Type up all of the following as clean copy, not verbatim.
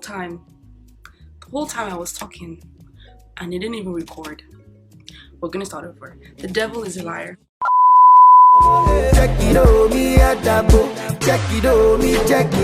time I was talking and it didn't even record. We're gonna start over. The devil is a liar. Check it on me at the book. Check it on me, check it.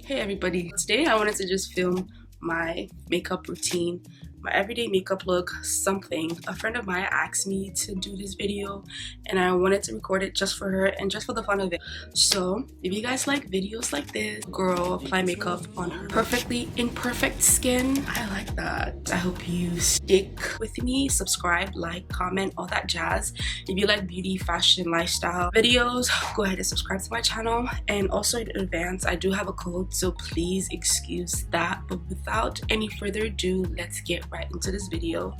Hey everybody, today I wanted to just film my makeup routine, my everyday makeup look, something. A friend of mine asked me to do this video and I wanted to record it just for her and just for the fun of it. So if you guys like videos like this, girl apply makeup on her perfectly imperfect skin, I like that. I hope you stick with me, subscribe, like, comment, all that jazz. If you like beauty, fashion, lifestyle videos, go ahead and subscribe to my channel. And also in advance, I do have a code, so please excuse that. But without any further ado, let's get right into this video.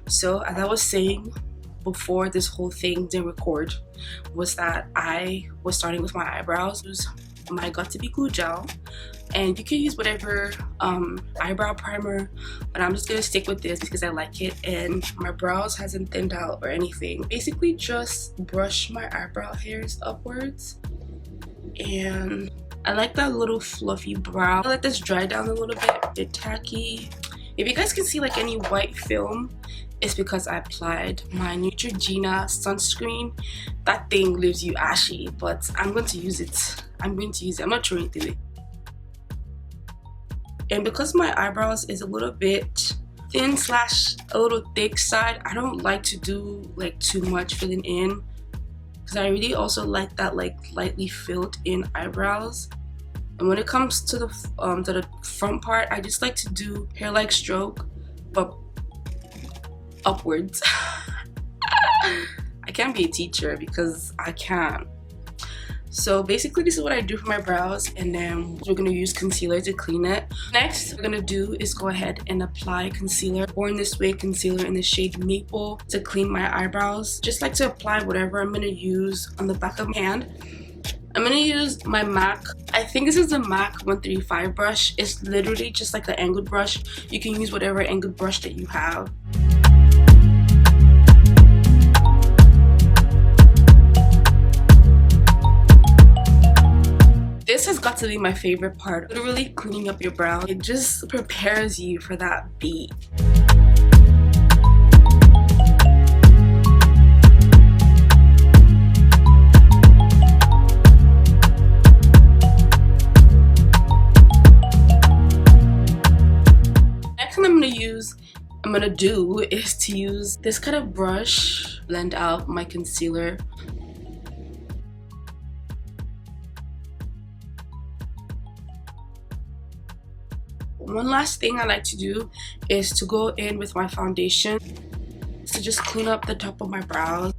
So as I was saying before this whole thing didn't record, was that I was starting with my eyebrows. Use my Got To Be Glue gel, and you can use whatever eyebrow primer, but I'm just gonna stick with this because I like it and my brows hasn't thinned out or anything. Basically just brush my eyebrow hairs upwards, and I like that little fluffy brow. I let this dry down a little bit tacky. If you guys can see like any white film, it's because I applied my Neutrogena sunscreen. That thing leaves you ashy, but I'm going to use it. I'm not throwing it away. And because my eyebrows is a little bit thin slash a little thick side, I don't like to do like too much filling in because I really also like that like lightly filled in eyebrows. And when it comes to the front part, I just like to do hair-like stroke, but upwards. I can't be a teacher because I can't. So basically this is what I do for my brows, and then we're gonna use concealer to clean it. Next, what we're gonna do is go ahead and apply concealer. Born This Way concealer in the shade Maple to clean my eyebrows. Just like to apply whatever I'm gonna use on the back of my hand. I'm gonna use my MAC. I think this is the MAC 135 brush. It's literally just like an angled brush. You can use whatever angled brush that you have. This has got to be my favorite part. Literally cleaning up your brow. It just prepares you for that beat. I'm gonna do is to use this kind of brush, blend out my concealer. One last thing I like to do is to go in with my foundation to just clean up the top of my brows.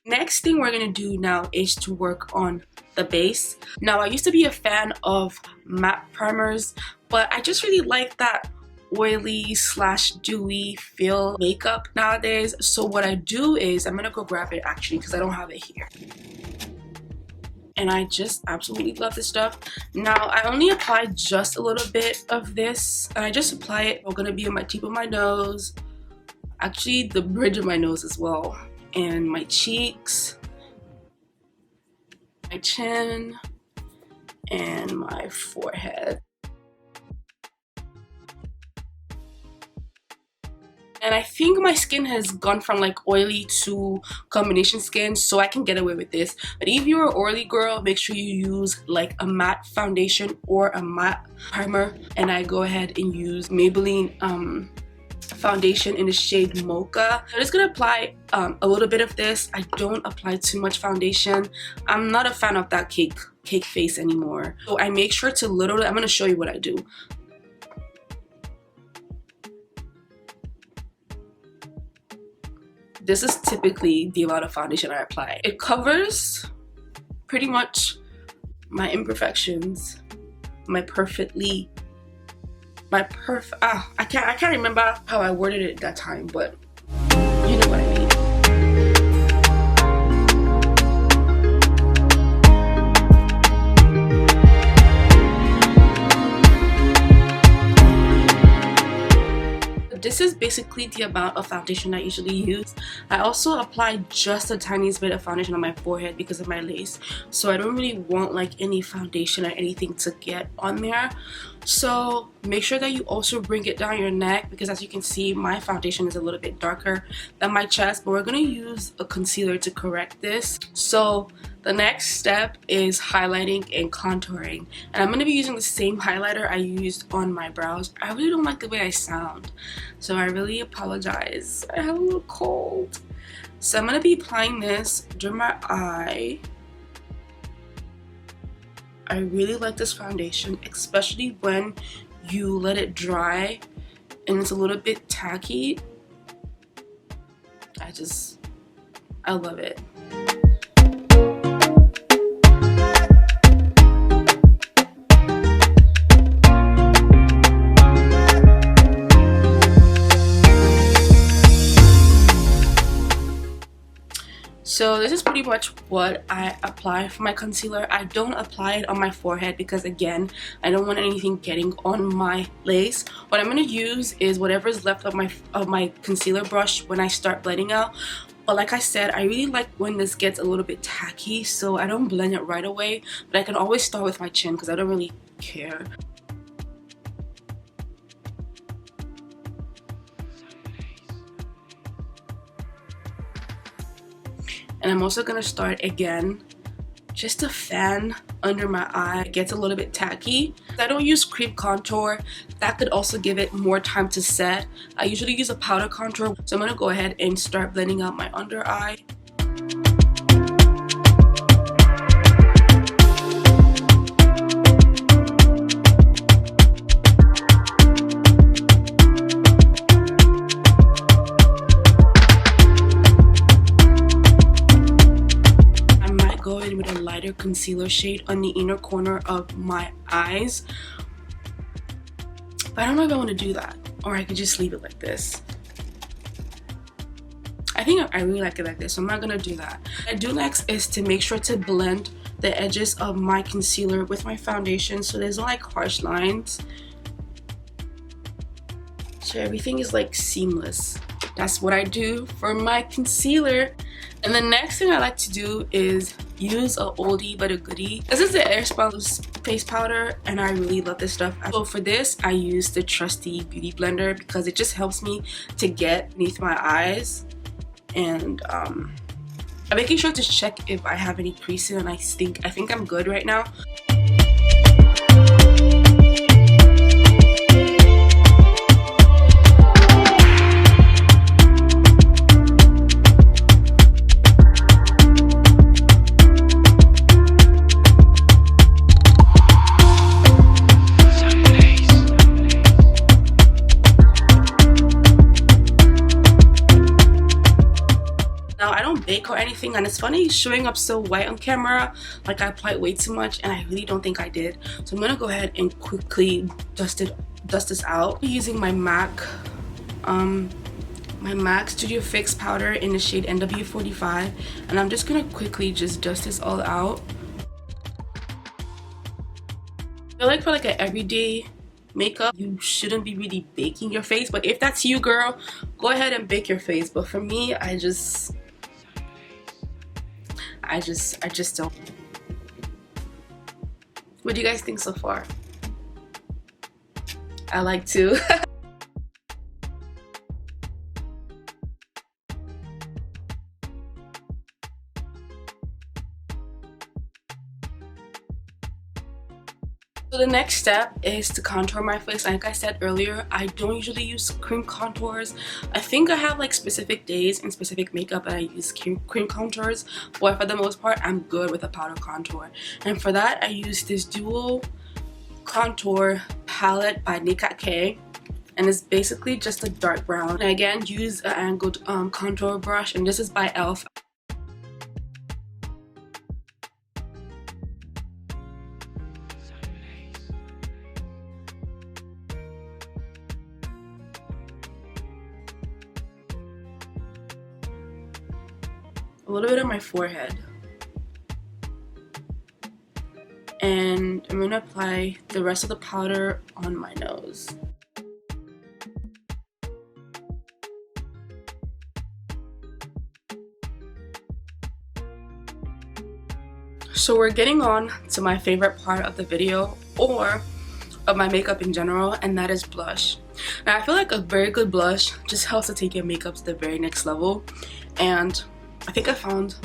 Next thing we're gonna do now is to work on the base. Now I used to be a fan of matte primers, but I just really like that oily slash dewy feel makeup nowadays. So what I do is I'm gonna go grab it actually because I don't have it here. And I just absolutely love this stuff. Now I only apply just a little bit of this, and I just apply it. It's gonna be on my tip of my nose, actually the bridge of my nose as well, and my cheeks, my chin, and my forehead. And I think my skin has gone from like oily to combination skin, so I can get away with this. But if you're an oily girl, make sure you use like a matte foundation or a matte primer. And I go ahead and use Maybelline foundation in the shade Mocha. I'm just gonna apply a little bit of this. I don't apply too much foundation. I'm not a fan of that cake face anymore. So I make sure to literally, I'm gonna show you what I do. This is typically the amount of foundation I apply. It covers pretty much my imperfections, I can't remember how I worded it that time, but you know what I mean. this is basically the amount of foundation I usually use. I also apply just a tiniest bit of foundation on my forehead because of my lace, so I don't really want like any foundation or anything to get on there. So make sure that you also bring it down your neck, because as you can see, my foundation is a little bit darker than my chest, but we're going to use a concealer to correct this. So the next step is highlighting and contouring, and I'm going to be using the same highlighter I used on my brows. I really don't like the way I sound, so I really apologize. I have a little cold. So I'm going to be applying this under my eye. I really like this foundation, especially when you let it dry and it's a little bit tacky. I love it. So this is pretty much what I apply for my concealer. I don't apply it on my forehead because, again, I don't want anything getting on my lace. What I'm going to use is whatever is left of my concealer brush when I start blending out. But like I said, I really like when this gets a little bit tacky, so I don't blend it right away. But I can always start with my chin because I don't really care. And I'm also going to start again just to fan under my eye. It gets a little bit tacky. I don't use cream contour. That could also give it more time to set. I usually use a powder contour. So I'm going to go ahead and start blending out my under eye. With a lighter concealer shade on the inner corner of my eyes, but I don't know if I want to do that, or I could just leave it like this. I think I really like it like this, so I'm not gonna do that. What I do next is to make sure to blend the edges of my concealer with my foundation so there's no like harsh lines, so everything is like seamless. That's what I do for my concealer. And the next thing I like to do is use a oldie but a goodie. This is the Airspun face powder, and I really love this stuff. So for this, I use the trusty beauty blender because it just helps me to get beneath my eyes. And I'm making sure to check if I have any creasing, and I think I'm good right now. Now I don't bake or anything, and it's funny showing up so white on camera, like I applied way too much, and I really don't think I did. So I'm gonna go ahead and quickly dust this out using my MAC Studio Fix powder in the shade NW45, and I'm just gonna quickly just dust this all out. I feel like for like an everyday makeup, you shouldn't be really baking your face, but if that's you, girl, go ahead and bake your face. But for me, I just don't. What do you guys think so far? I like to. So the next step is to contour my face. Like I said earlier, I don't usually use cream contours. I think I have like specific days and specific makeup that I use cream contours, but for the most part, I'm good with a powder contour. And for that, I use this dual contour palette by Nicka K, and it's basically just a dark brown. And again, use an angled contour brush, and this is by e.l.f. A little bit on my forehead, and I'm going to apply the rest of the powder on my nose. So we're getting on to my favorite part of the video, or of my makeup in general, and that is blush. And I feel like a very good blush just helps to take your makeup to the very next level, and I think I found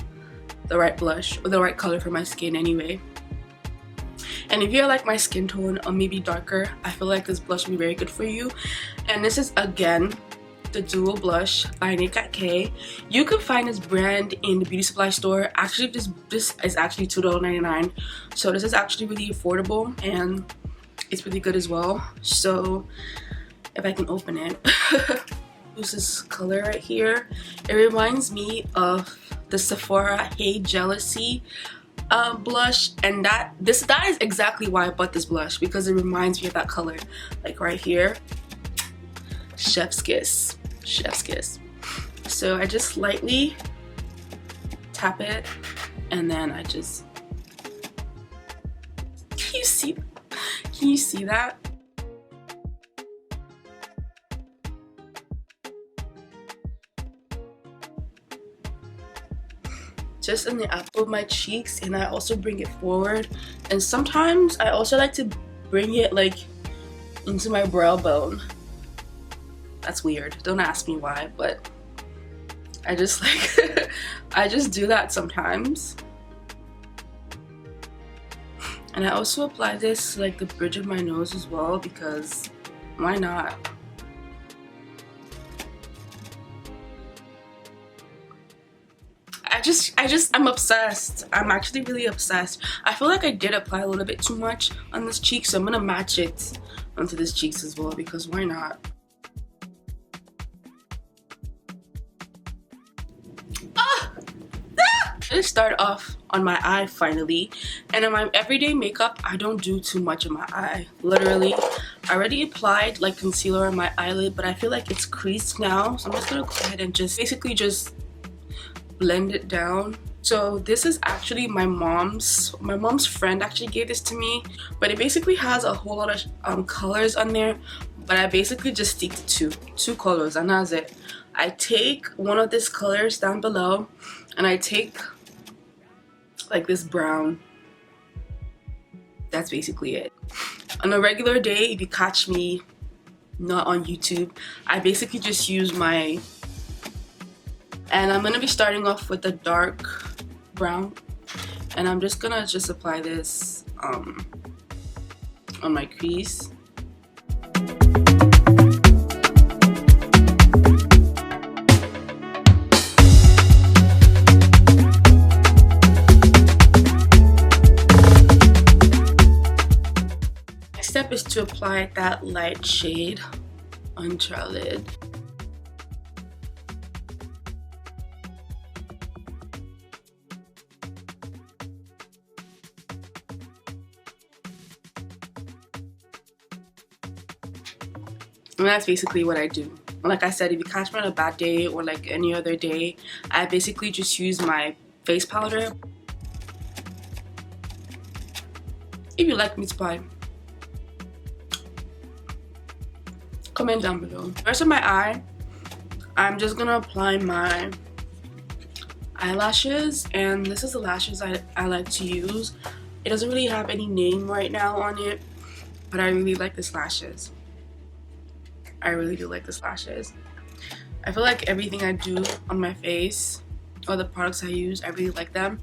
the right blush or the right color for my skin anyway. And if you're like my skin tone or maybe darker, I feel like this blush will be very good for you. And this is again the Duo Blush by Nicka K. You can find this brand in the beauty supply store. Actually, this is actually $2.99, so this is actually really affordable and it's really good as well. So if I can open it, use this color right here. It reminds me of the Sephora Hey Jealousy blush, and that is exactly why I bought this blush, because it reminds me of that color, like right here. Chef's kiss, chef's kiss. So I just lightly tap it, and then I just, can you see that? Just in the apple of my cheeks, and I also bring it forward, and sometimes I also like to bring it like into my brow bone. That's weird, don't ask me why, but I just like I just do that sometimes. And I also apply this to like the bridge of my nose as well, because why not? I'm obsessed. I'm actually really obsessed. I feel like I did apply a little bit too much on this cheek, so I'm gonna match it onto this cheeks as well, because why not? Let's start off on my eye finally. And in my everyday makeup, I don't do too much in my eye. Literally, I already applied like concealer on my eyelid, but I feel like it's creased now, so I'm just gonna go ahead and just basically just blend it down. So this is actually my mom's friend actually gave this to me, but it basically has a whole lot of colors on there, but I basically just stick to two colors, and that's it. I take one of these colors down below, and I take like this brown. That's basically it. On a regular day, if you catch me not on YouTube, I basically just use my, and I'm gonna be starting off with the dark brown, and I'm just gonna apply this on my crease. Next step is to apply that light shade onto our lid. And that's basically what I do. Like I said, if you catch me on a bad day or like any other day, I basically just use my face powder. If you like me to buy, comment down below. The rest of my eye, I'm just gonna apply my eyelashes, and this is the lashes I like to use. It doesn't really have any name right now on it, but I really like these lashes. I really do like these lashes. I feel like everything I do on my face, or the products I use, I really like them,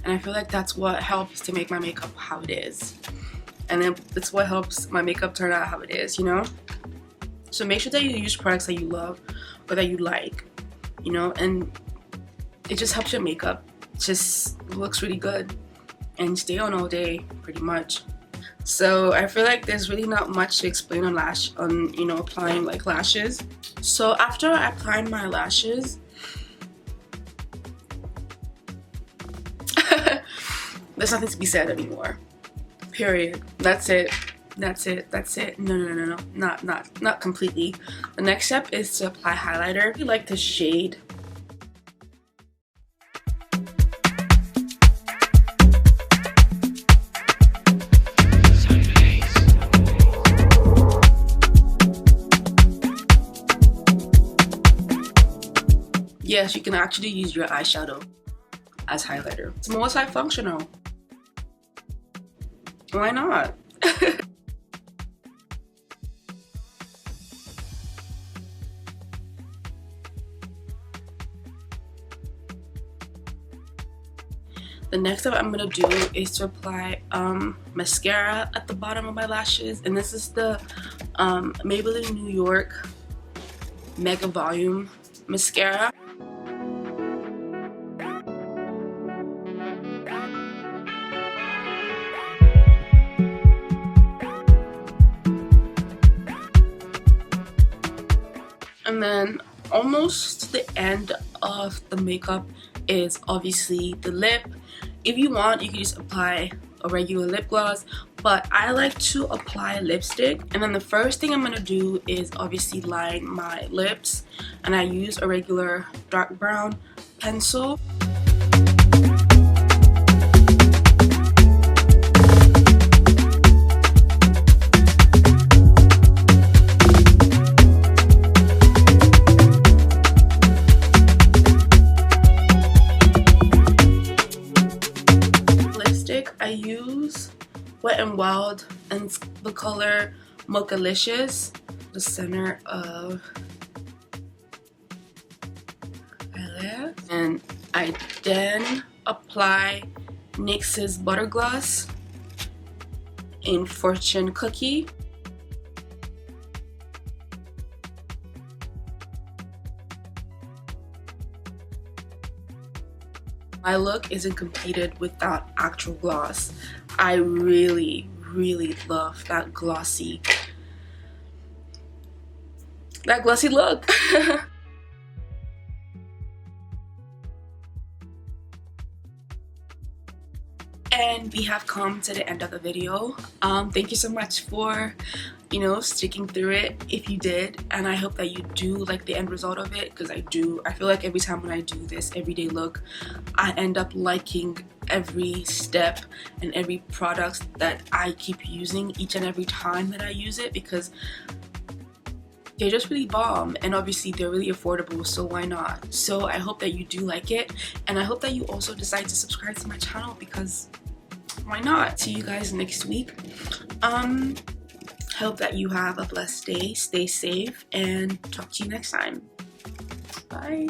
and I feel like that's what helps to make my makeup how it is, and then it's what helps my makeup turn out how it is, you know. So make sure that you use products that you love or that you like, you know, and it just helps your makeup just looks really good and stay on all day pretty much. So I feel like there's really not much to explain on you know, applying like lashes. So after I applied my lashes, there's nothing to be said anymore. Period. That's it. That's it. That's it. No. Not completely. The next step is to apply highlighter. I really like this shade. Yes, you can actually use your eyeshadow as highlighter. It's multifunctional. Why not? The next step I'm gonna do is to apply mascara at the bottom of my lashes, and this is the Maybelline New York Mega Volume Mascara. And then almost the end of the makeup is obviously the lip. If you want, you can just apply a regular lip gloss, but I like to apply lipstick. And then the first thing I'm gonna do is obviously line my lips, and I use a regular dark brown pencil. I use Wet n Wild and the color Mocha, the center of eyelash, and I then apply NYX's Butter Gloss in Fortune Cookie. My look isn't completed without actual gloss. I really love that glossy look. And we have come to the end of the video. Thank you so much for, you know, sticking through it if you did, and I hope that you do like the end result of it, because I do. I feel like every time when I do this everyday look, I end up liking every step and every product that I keep using each and every time that I use it, because they're just really bomb, and obviously they're really affordable, so why not? So I hope that you do like it, and I hope that you also decide to subscribe to my channel, because why not? See you guys next week. Hope that you have a blessed day, stay safe, and talk to you next time. Bye.